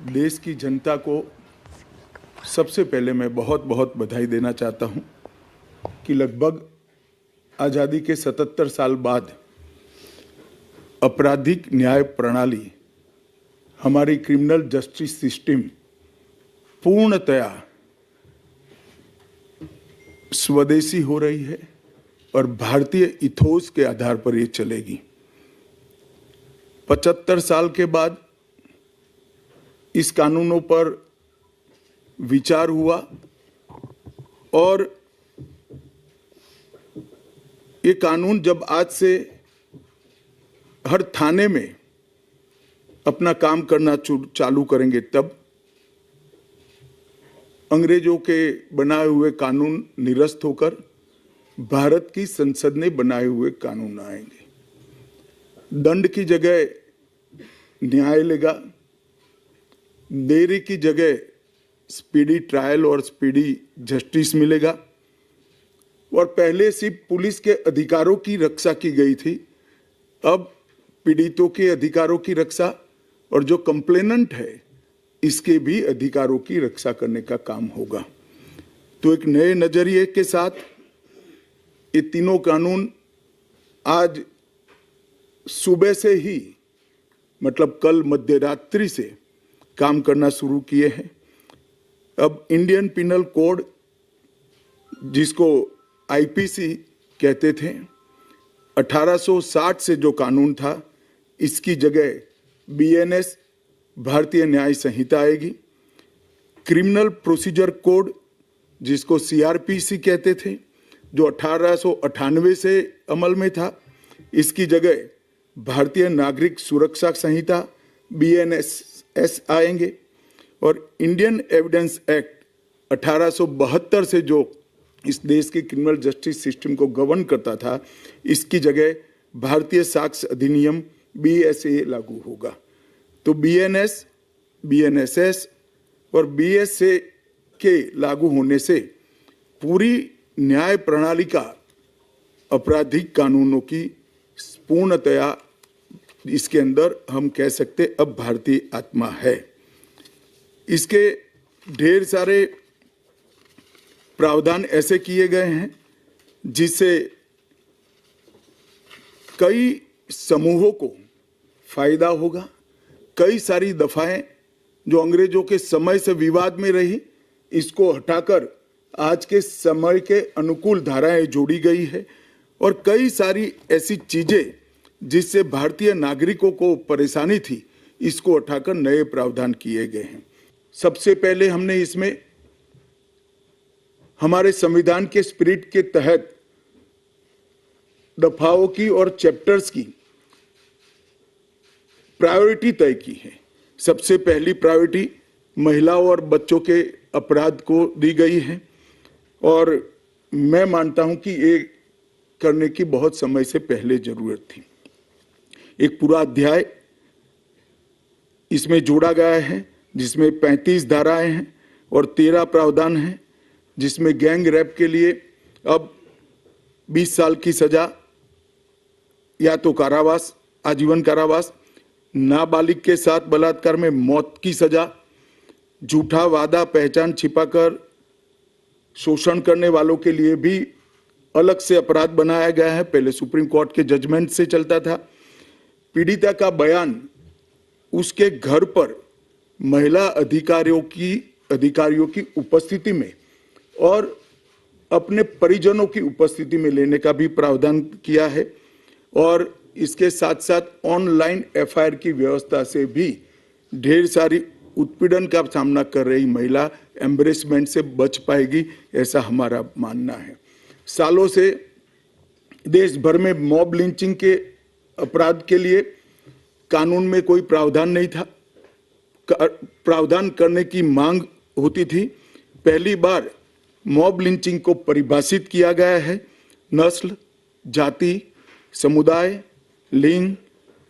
देश की जनता को सबसे पहले मैं बहुत बहुत बधाई देना चाहता हूं कि लगभग आज़ादी के 77 साल बाद आपराधिक न्याय प्रणाली, हमारी क्रिमिनल जस्टिस सिस्टम पूर्णतया स्वदेशी हो रही है और भारतीय इथोस के आधार पर ये चलेगी। 75 साल के बाद इस कानूनों पर विचार हुआ और ये कानून जब आज से हर थाने में अपना काम करना चालू करेंगे, तब अंग्रेजों के बनाए हुए कानून निरस्त होकर भारत की संसद ने बनाए हुए कानून आएंगे। दंड की जगह न्याय लेगा, देरी की जगह स्पीडी ट्रायल और स्पीडी जस्टिस मिलेगा। और पहले सिर्फ पुलिस के अधिकारों की रक्षा की गई थी, अब पीड़ितों के अधिकारों की रक्षा और जो कंप्लेनेंट है इसके भी अधिकारों की रक्षा करने का काम होगा। तो एक नए नजरिए के साथ ये तीनों कानून आज सुबह से ही, मतलब कल मध्यरात्रि से काम करना शुरू किए हैं। अब इंडियन पिनल कोड, जिसको आईपीसी कहते थे, 1860 से जो कानून था, इसकी जगह बीएनएस भारतीय न्याय संहिता आएगी। क्रिमिनल प्रोसीजर कोड, जिसको सीआरपीसी कहते थे, जो 1898 से अमल में था, इसकी जगह भारतीय नागरिक सुरक्षा संहिता बीएनएस आएंगे। और इंडियन एविडेंस एक्ट 1872 से जो इस देश की क्रिमिनल जस्टिस सिस्टम को गवर्न करता था, इसकी जगह भारतीय साक्ष्य अधिनियम बीएसए लागू होगा। तो बीएनएस, बीएनएसएस और बीएसए के लागू होने से पूरी न्याय प्रणाली का आपराधिक कानूनों की पूर्णतया इसके अंदर हम कह सकते अब भारतीय आत्मा है। इसके ढेर सारे प्रावधान ऐसे किए गए हैं जिससे कई समूहों को फायदा होगा। कई सारी दफाएं जो अंग्रेजों के समय से विवाद में रही, इसको हटाकर आज के समय के अनुकूल धाराएं जोड़ी गई है। और कई सारी ऐसी चीजें जिससे भारतीय नागरिकों को परेशानी थी, इसको हटाकर नए प्रावधान किए गए हैं। सबसे पहले हमने इसमें हमारे संविधान के स्पिरिट के तहत दफाओं की और चैप्टर्स की प्रायोरिटी तय की है। सबसे पहली प्रायोरिटी महिलाओं और बच्चों के अपराध को दी गई है और मैं मानता हूं कि ये करने की बहुत समय से पहले जरूरत थी। एक पूरा अध्याय इसमें जोड़ा गया है जिसमें 35 धाराएं हैं और 13 प्रावधान हैं, जिसमें गैंग रेप के लिए अब 20 साल की सजा या तो कारावास, आजीवन कारावास, नाबालिग के साथ बलात्कार में मौत की सजा, झूठा वादा पहचान छिपाकर शोषण करने वालों के लिए भी अलग से अपराध बनाया गया है। पहले सुप्रीम कोर्ट के जजमेंट से चलता था। पीड़िता का बयान उसके घर पर महिला अधिकारियों की उपस्थिति में और अपने परिजनों की उपस्थिति में लेने का भी प्रावधान किया है। और इसके साथ साथ ऑनलाइन एफआईआर की व्यवस्था से भी ढेर सारी उत्पीड़न का सामना कर रही महिला एम्बरेसमेंट से बच पाएगी, ऐसा हमारा मानना है। सालों से देश भर में मॉब लिंचिंग के अपराध के लिए कानून में कोई प्रावधान नहीं था। प्रावधान करने की मांग होती थी। पहली बार मॉब लिंचिंग को परिभाषित किया गया है। नस्ल, जाति, समुदाय, लिंग,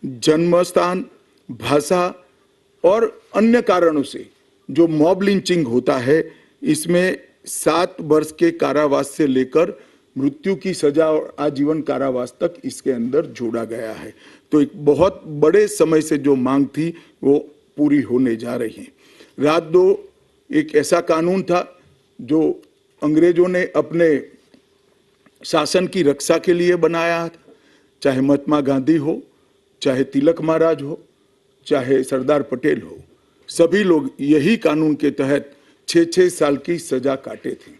जन्म स्थान, भाषा और अन्य कारणों से जो मॉब लिंचिंग होता है, इसमें 7 वर्ष के कारावास से लेकर मृत्यु की सजा और आजीवन कारावास तक इसके अंदर जोड़ा गया है। तो एक बहुत बड़े समय से जो मांग थी वो पूरी होने जा रही हैं। रात 2 एक ऐसा कानून था जो अंग्रेजों ने अपने शासन की रक्षा के लिए बनाया था। चाहे महात्मा गांधी हो, चाहे तिलक महाराज हो, चाहे सरदार पटेल हो, सभी लोग यही कानून के तहत 6-6 साल की सजा काटे थे।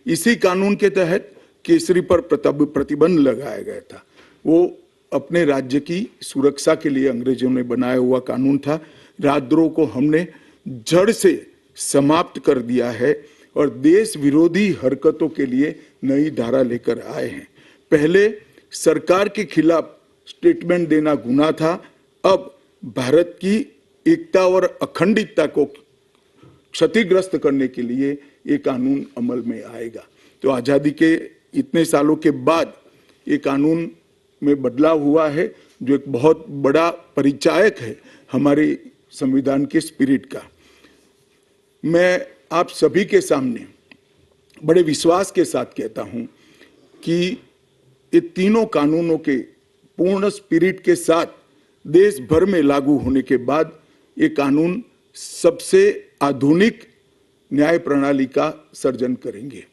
इसी कानून के तहत केसरी पर प्रतिबंध लगाया गया था। वो अपने राज्य की सुरक्षा के लिए अंग्रेजों ने बनाया हुआ कानून था। राजद्रोह को हमने जड़ से समाप्त कर दिया है और देश विरोधी हरकतों के लिए नई धारा लेकर आए हैं। पहले सरकार के खिलाफ स्टेटमेंट देना गुनाह था, अब भारत की एकता और अखंडता को क्षतिग्रस्त करने के लिए ये कानून अमल में आएगा। तो आज़ादी के इतने सालों के बाद ये कानून में बदलाव हुआ है, जो एक बहुत बड़ा परिचायक है हमारे संविधान के स्पिरिट का। मैं आप सभी के सामने बड़े विश्वास के साथ कहता हूं कि ये तीनों कानूनों के पूर्ण स्पिरिट के साथ देश भर में लागू होने के बाद ये कानून सबसे आधुनिक न्याय प्रणाली का सर्जन करेंगे।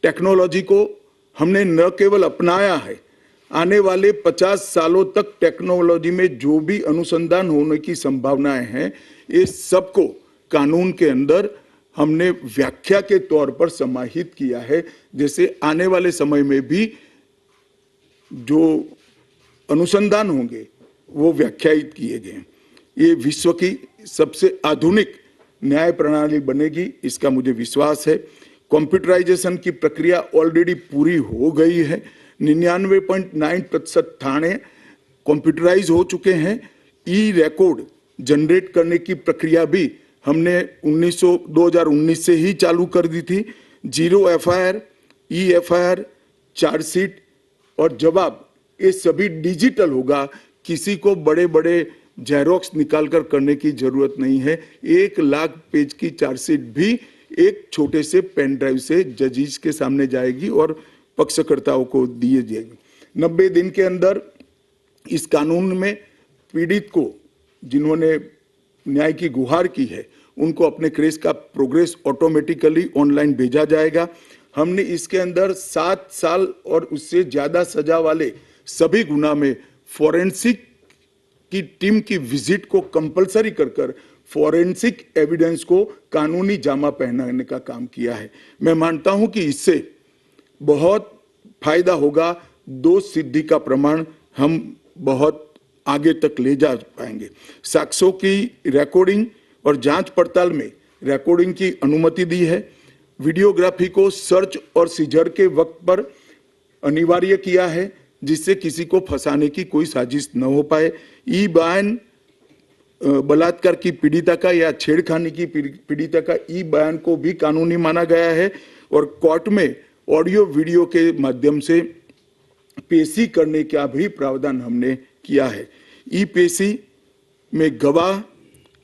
टेक्नोलॉजी को हमने न केवल अपनाया है, आने वाले 50 सालों तक टेक्नोलॉजी में जो भी अनुसंधान होने की संभावनाएं हैं, ये सबको कानून के अंदर हमने व्याख्या के तौर पर समाहित किया है। जैसे आने वाले समय में भी जो अनुसंधान होंगे वो व्याख्यायित किए गए। ये विश्व की सबसे आधुनिक न्याय प्रणाली बनेगी, इसका मुझे विश्वास है। कंप्यूटराइजेशन की प्रक्रिया ऑलरेडी पूरी हो गई है। 99.9% थाने कंप्यूटराइज हो चुके हैं। ई रिकॉर्ड जनरेट करने की प्रक्रिया भी हमने 2019 से ही चालू कर दी थी। 0 FIR, ई FIR, चार्जशीट और जवाब, ये सभी डिजिटल होगा। किसी को बड़े बड़े जेरोक्स निकालकर करने की जरूरत नहीं है। 1 लाख पेज की चार्जशीट भी एक छोटे से पेन ड्राइव से जजेस के सामने जाएगी और पक्षकर्ताओं को दिए जाएगी। 90 दिन के अंदर इस कानून में पीड़ित को, जिन्होंने न्याय की गुहार की है, उनको अपने केस का प्रोग्रेस ऑटोमेटिकली ऑनलाइन भेजा जाएगा। हमने इसके अंदर 7 साल और उससे ज्यादा सजा वाले सभी गुना में फॉरेंसिक की टीम की विजिट को कंपलसरी कर फॉरेंसिक एविडेंस को कानूनी जामा पहनाने का काम किया है। मैं मानता हूं कि इससे बहुत फायदा होगा। दोष सिद्धि का प्रमाण हम बहुत आगे तक ले जा पाएंगे। साक्ष्यों की रिकॉर्डिंग और जांच पड़ताल में रिकॉर्डिंग की अनुमति दी है। वीडियोग्राफी को सर्च और सीजर के वक्त पर अनिवार्य किया है, जिससे किसी को फंसाने की कोई साजिश न हो पाए। ई बयान बलात्कार की पीड़िता का या छेड़खानी की पीड़िता का ई बयान को भी कानूनी माना गया है और कोर्ट में ऑडियो वीडियो के माध्यम से पेशी करने का भी प्रावधान हमने किया है। ई पेशी में गवाह,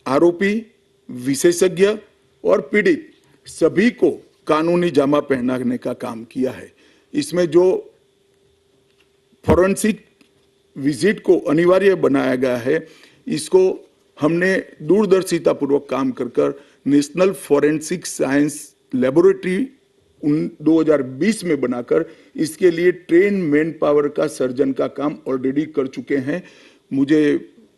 आरोपी, विशेषज्ञ और पीड़ित सभी को कानूनी जामा पहनाने का काम किया है। इसमें जो फॉरेंसिक विजिट को अनिवार्य बनाया गया है, इसको हमने दूरदर्शिता पूर्वक काम कर नेशनल फॉरेंसिक साइंस लेबोरेटरी 2020 में बनाकर इसके लिए ट्रेन मैन पावर का सर्जन का काम ऑलरेडी कर चुके हैं। मुझे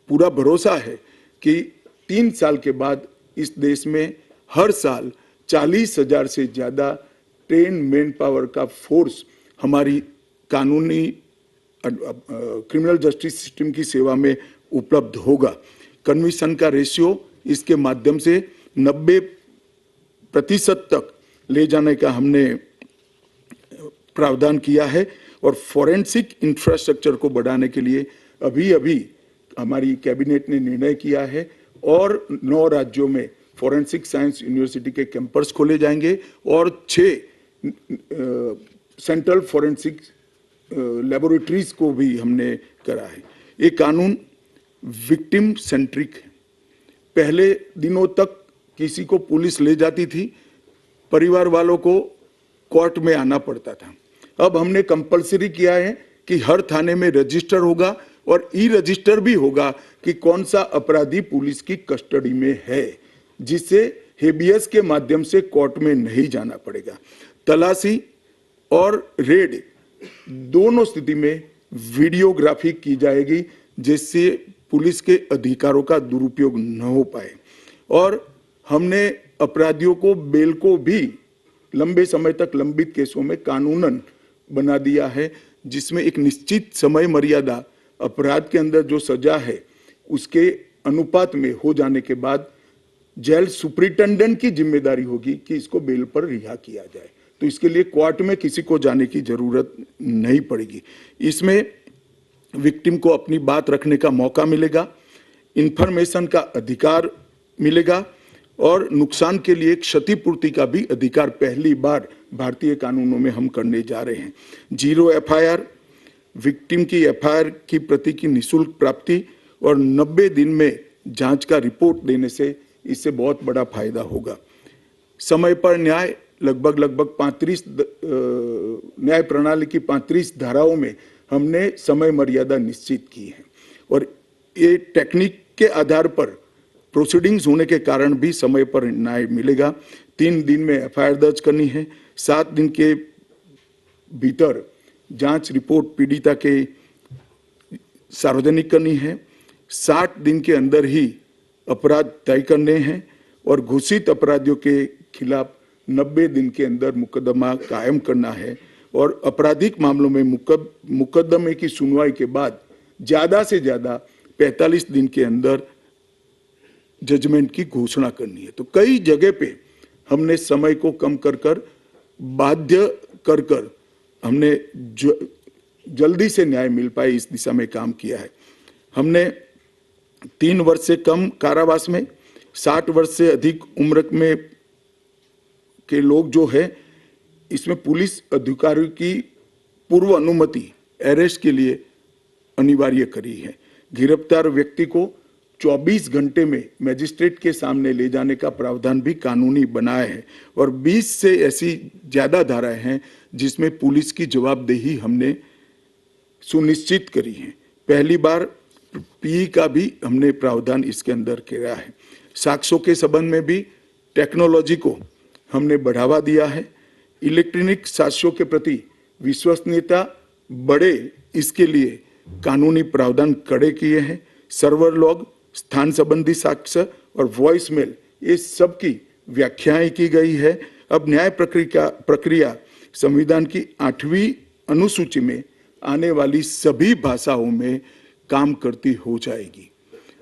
पूरा भरोसा है कि 3 साल के बाद इस देश में हर साल 40,000 से ज्यादा ट्रेन मैन पावर का फोर्स हमारी कानूनी क्रिमिनल जस्टिस सिस्टम की सेवा में उपलब्ध होगा। कन्विक्शन का रेशियो इसके माध्यम से 90% तक ले जाने का हमने प्रावधान किया है और फॉरेंसिक इंफ्रास्ट्रक्चर को बढ़ाने के लिए अभी हमारी कैबिनेट ने निर्णय किया है और 9 राज्यों में फॉरेंसिक साइंस यूनिवर्सिटी के कैंपस खोले जाएंगे और 6 सेंट्रल फॉरेंसिक लेबोरेटरीज को भी हमने करा है। ये कानून विक्टिम सेंट्रिक है। पहले दिनों तक किसी को पुलिस ले जाती थी, परिवार वालों को कोर्ट में आना पड़ता था। अब हमने कंपलसरी किया है कि हर थाने में रजिस्टर होगा और ई रजिस्टर भी होगा कि कौन सा अपराधी पुलिस की कस्टडी में है, जिससे हेबियस के माध्यम से कोर्ट में नहीं जाना पड़ेगा। तलाशी और रेड दोनों स्थिति में वीडियोग्राफी की जाएगी, जिससे पुलिस के अधिकारों का दुरुपयोग न हो पाए। और हमने अपराधियों को बेल को भी लंबे समय तक लंबित केसों में कानूनन बना दिया है, जिसमें एक निश्चित समय मर्यादा अपराध के अंदर जो सजा है उसके अनुपात में हो जाने के बाद जेल सुपरिटेंडेंट की जिम्मेदारी होगी कि इसको बेल पर रिहा किया जाए। तो इसके लिए कोर्ट में किसी को जाने की जरूरत नहीं पड़ेगी। इसमें विक्टिम को अपनी बात रखने का मौका मिलेगा, इंफॉर्मेशन का अधिकार मिलेगा और नुकसान के लिए क्षतिपूर्ति का भी अधिकार पहली बार भारतीय कानूनों में हम करने जा रहे हैं। 0 एफआईआर, विक्टिम की एफआईआर की प्रति की निःशुल्क प्राप्ति और 90 दिन में जांच का रिपोर्ट देने से इससे बहुत बड़ा फायदा होगा। समय पर न्याय, लगभग 35 न्याय प्रणाली की 35 धाराओं में हमने समय मर्यादा निश्चित की है और ये टेक्निक के आधार पर प्रोसीडिंग्स होने के कारण भी समय पर न्याय मिलेगा। 3 दिन में एफआईआर दर्ज करनी है, 7 दिन के भीतर जांच रिपोर्ट पीड़िता के सार्वजनिक करनी है, 60 दिन के अंदर ही अपराध तय करने हैं और घोषित अपराधियों के खिलाफ 90 दिन के अंदर मुकदमा कायम करना है और आपराधिक मामलों में मुकदमे की सुनवाई के बाद ज्यादा से ज्यादा 45 दिन के अंदर जजमेंट की घोषणा करनी है। तो कई जगह पे हमने समय को कम कर बाध्य कर हमने जल्दी से न्याय मिल पाए इस दिशा में काम किया है। हमने 3 वर्ष से कम कारावास में, 60 वर्ष से अधिक उम्र में के लोग जो है, इसमें पुलिस अधिकारियों की पूर्व अनुमति अरेस्ट के लिए अनिवार्य करी है। गिरफ्तार व्यक्ति को 24 घंटे में मजिस्ट्रेट के सामने ले जाने का प्रावधान भी कानूनी बनाया है और 20 से ऐसी ज्यादा धाराएं हैं जिसमें पुलिस की जवाबदेही हमने सुनिश्चित करी है। पहली बार पीई का भी हमने प्रावधान इसके अंदर किया है। साक्ष्यों के संबंध में भी टेक्नोलॉजी को हमने बढ़ावा दिया है। इलेक्ट्रॉनिक साक्ष्यों के प्रति विश्वसनीयता बढ़े, इसके लिए कानूनी प्रावधान कड़े किए हैं। सर्वर लॉग, स्थान संबंधी साक्ष्य और वॉइस मेल, ये सब की व्याख्याएं की गई है। अब न्याय प्रक्रिया संविधान की 8वीं अनुसूची में आने वाली सभी भाषाओं में काम करती हो जाएगी।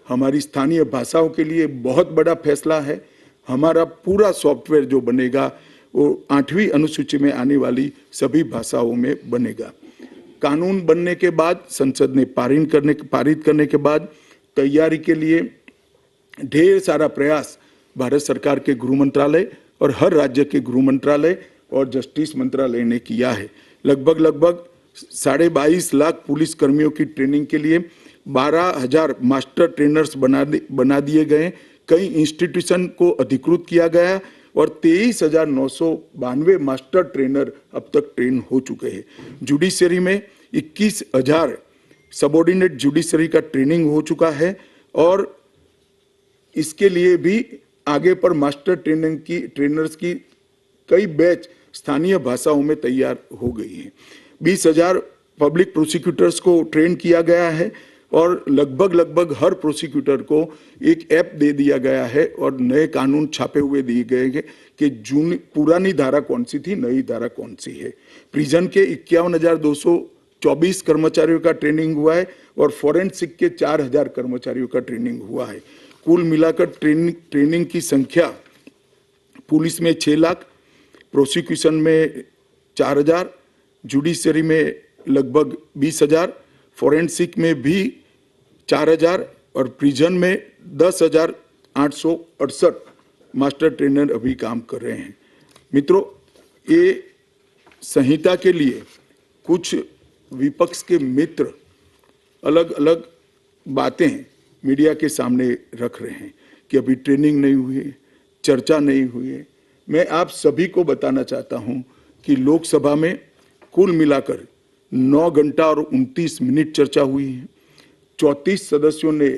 हमारी स्थानीय भाषाओं के लिए बहुत बड़ा फैसला है। हमारा पूरा सॉफ्टवेयर जो बनेगा वो 8वीं अनुसूची में आने वाली सभी भाषाओं में बनेगा। कानून बनने के बाद, संसद ने पारित करने के बाद तैयारी के लिए ढेर सारा प्रयास भारत सरकार के गृह मंत्रालय और हर राज्य के गृह मंत्रालय और जस्टिस मंत्रालय ने किया है। लगभग 22.5 लाख पुलिस कर्मियों की ट्रेनिंग के लिए 12,000 मास्टर ट्रेनर्स बना दिए गए। कई इंस्टीट्यूशन को अधिकृत किया गया और 23,992 मास्टर ट्रेनर अब तक ट्रेन हो चुके हैं। जुडिशरी में 21,000 सबऑर्डिनेट जुडिशरी का ट्रेनिंग हो चुका है और इसके लिए भी आगे पर मास्टर ट्रेनर्स की कई बैच स्थानीय भाषाओं में तैयार हो गई है। 20,000 पब्लिक प्रोसिक्यूटर्स को ट्रेन किया गया है और लगभग हर प्रोसिक्यूटर को एक ऐप दे दिया गया है और नए कानून छापे हुए दिए गए हैं कि पुरानी धारा कौन सी थी, नई धारा कौन सी है। प्रिजन के 51,224 कर्मचारियों का ट्रेनिंग हुआ है और फॉरेंसिक के 4,000 कर्मचारियों का ट्रेनिंग हुआ है। कुल मिलाकर ट्रेनिंग की संख्या पुलिस में 6 लाख, प्रोसिक्यूशन में 4,000, जुडिशरी में लगभग 20,000, फॉरेंसिक में भी 4,000 और प्रिजन में 10,868 मास्टर ट्रेनर अभी काम कर रहे हैं। मित्रों, ये संहिता के लिए कुछ विपक्ष के मित्र अलग अलग बातें मीडिया के सामने रख रहे हैं कि अभी ट्रेनिंग नहीं हुई है, चर्चा नहीं हुई है। मैं आप सभी को बताना चाहता हूं कि लोकसभा में कुल मिलाकर 9 घंटा और 29 मिनट चर्चा हुई है। 34 सदस्यों ने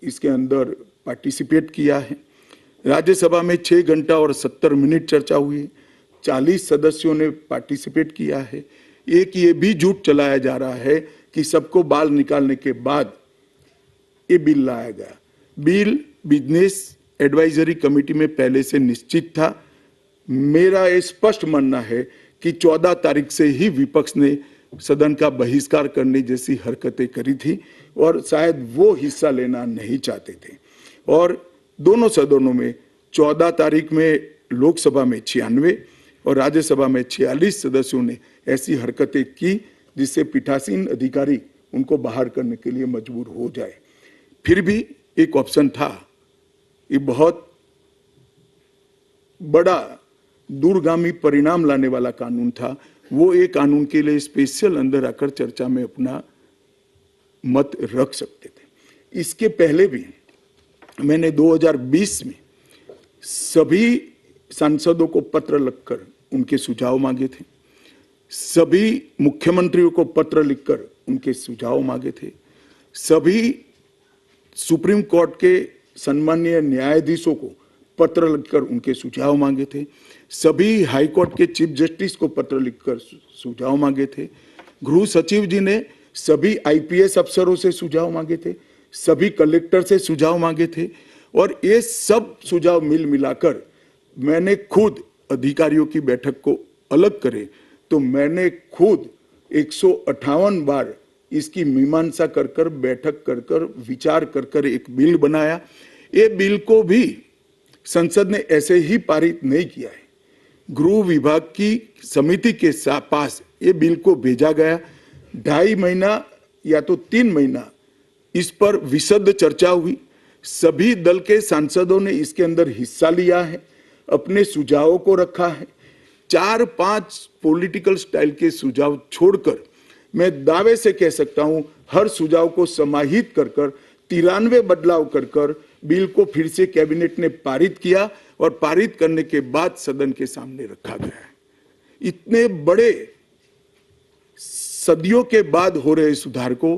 इसके अंदर पार्टिसिपेट किया है। राज्यसभा में 6 घंटा और 70 मिनट चर्चा हुई। 40 सदस्यों ने पार्टिसिपेट किया है। एक ये भी झूठ चलाया जा रहा है कि सबको बाल निकालने के बाद ये बिल लाया गया। बिल बिजनेस एडवाइजरी कमेटी में पहले से निश्चित था। मेरा ये स्पष्ट मानना है कि 14 तारीख से ही विपक्ष ने सदन का बहिष्कार करने जैसी हरकतें करी थी और शायद वो हिस्सा लेना नहीं चाहते थे। और दोनों सदनों में 14 तारीख में लोकसभा में 96 और राज्यसभा में 46 सदस्यों ने ऐसी हरकतें की जिससे पीठासीन अधिकारी उनको बाहर करने के लिए मजबूर हो जाए। फिर भी एक ऑप्शन था। ये बहुत बड़ा दूरगामी परिणाम लाने वाला कानून था। वो एक कानून के लिए स्पेशल अंदर आकर चर्चा में अपना मत रख सकते थे। इसके पहले भी मैंने 2020 में सभी सांसदों को पत्र लिखकर उनके सुझाव मांगे थे। सभी मुख्यमंत्रियों को पत्र लिखकर उनके सुझाव मांगे थे। सभी सुप्रीम कोर्ट के सम्मानीय न्यायाधीशों को पत्र लिखकर उनके सुझाव मांगे थे। सभी हाई कोर्ट के चीफ जस्टिस को पत्र लिखकर सुझाव मांगे थे। गृह सचिव जी ने सभी आईपीएस अफसरों से सुझाव मांगे थे। सभी कलेक्टर से सुझाव मांगे थे। और ये सब सुझाव मिल मिलाकर मैंने खुद अधिकारियों की बैठक को अलग करे तो मैंने खुद 158 बार इसकी मीमांसा कर बैठक कर विचार कर एक बिल बनाया। ये बिल को भी संसद ने ऐसे ही पारित नहीं किया है। गृह विभाग की समिति के पास ये बिल को भेजा गया। 2.5 महीना या तो 3 महीना इस पर विशद चर्चा हुई। सभी दल के सांसदों ने इसके अंदर हिस्सा लिया है, अपने सुझावों को रखा है। 4-5 पॉलिटिकल स्टाइल के सुझाव छोड़कर मैं दावे से कह सकता हूं हर सुझाव को समाहित कर 93 बदलाव कर बिल को फिर से कैबिनेट ने पारित किया और पारित करने के बाद सदन के सामने रखा गया है। इतने बड़े सदियों के बाद हो रहे सुधार को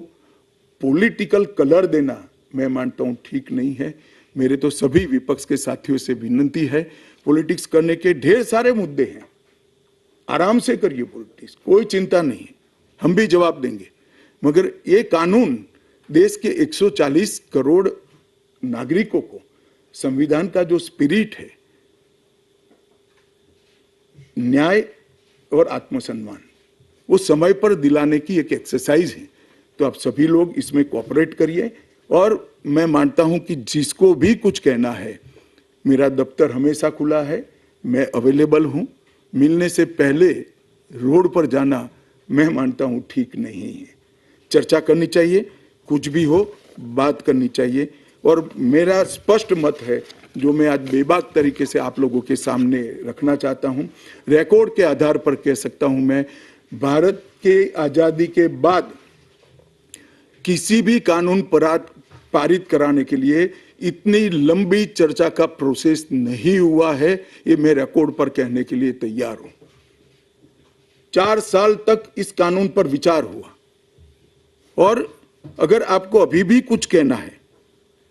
पॉलिटिकल कलर देना मैं मानता हूं ठीक नहीं है। मेरे तो सभी विपक्ष के साथियों से विनती है, पॉलिटिक्स करने के ढेर सारे मुद्दे हैं, आराम से करिए पॉलिटिक्स, कोई चिंता नहीं है, हम भी जवाब देंगे। मगर ये कानून देश के 140 करोड़ नागरिकों को संविधान का जो स्पिरिट है, न्याय और आत्मसम्मान, वो समय पर दिलाने की एक एक्सरसाइज है। तो आप सभी लोग इसमें कोऑपरेट करिए। और मैं मानता हूं कि जिसको भी कुछ कहना है, मेरा दफ्तर हमेशा खुला है, मैं अवेलेबल हूं। मिलने से पहले रोड पर जाना मैं मानता हूं ठीक नहीं है। चर्चा करनी चाहिए, कुछ भी हो बात करनी चाहिए। और मेरा स्पष्ट मत है जो मैं आज बेबाक तरीके से आप लोगों के सामने रखना चाहता हूं। रिकॉर्ड के आधार पर कह सकता हूं मैं, भारत के आजादी के बाद किसी भी कानून पारित कराने के लिए इतनी लंबी चर्चा का प्रोसेस नहीं हुआ है। ये मैं रिकॉर्ड पर कहने के लिए तैयार हूं। 4 साल तक इस कानून पर विचार हुआ। और अगर आपको अभी भी कुछ कहना है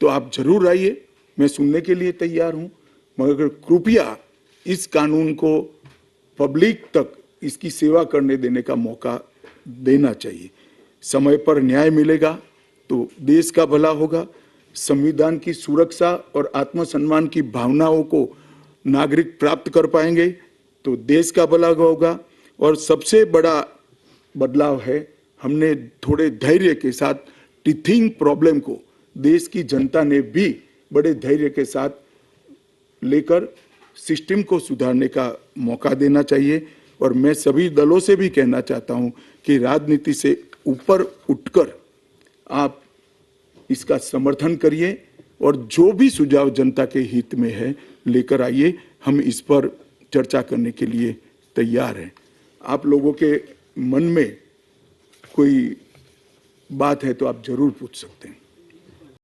तो आप जरूर आइए, मैं सुनने के लिए तैयार हूं। मगर कृपया इस कानून को पब्लिक तक इसकी सेवा करने देने का मौका देना चाहिए। समय पर न्याय मिलेगा तो देश का भला होगा। संविधान की सुरक्षा और आत्मसम्मान की भावनाओं को नागरिक प्राप्त कर पाएंगे तो देश का भला होगा। और सबसे बड़ा बदलाव है, हमने थोड़े धैर्य के साथ टीथिंग प्रॉब्लम को देश की जनता ने भी बड़े धैर्य के साथ लेकर सिस्टम को सुधारने का मौका देना चाहिए। और मैं सभी दलों से भी कहना चाहता हूं कि राजनीति से ऊपर उठकर आप इसका समर्थन करिए और जो भी सुझाव जनता के हित में है लेकर आइए। हम इस पर चर्चा करने के लिए तैयार हैं। आप लोगों के मन में कोई बात है तो आप जरूर पूछ सकते हैं।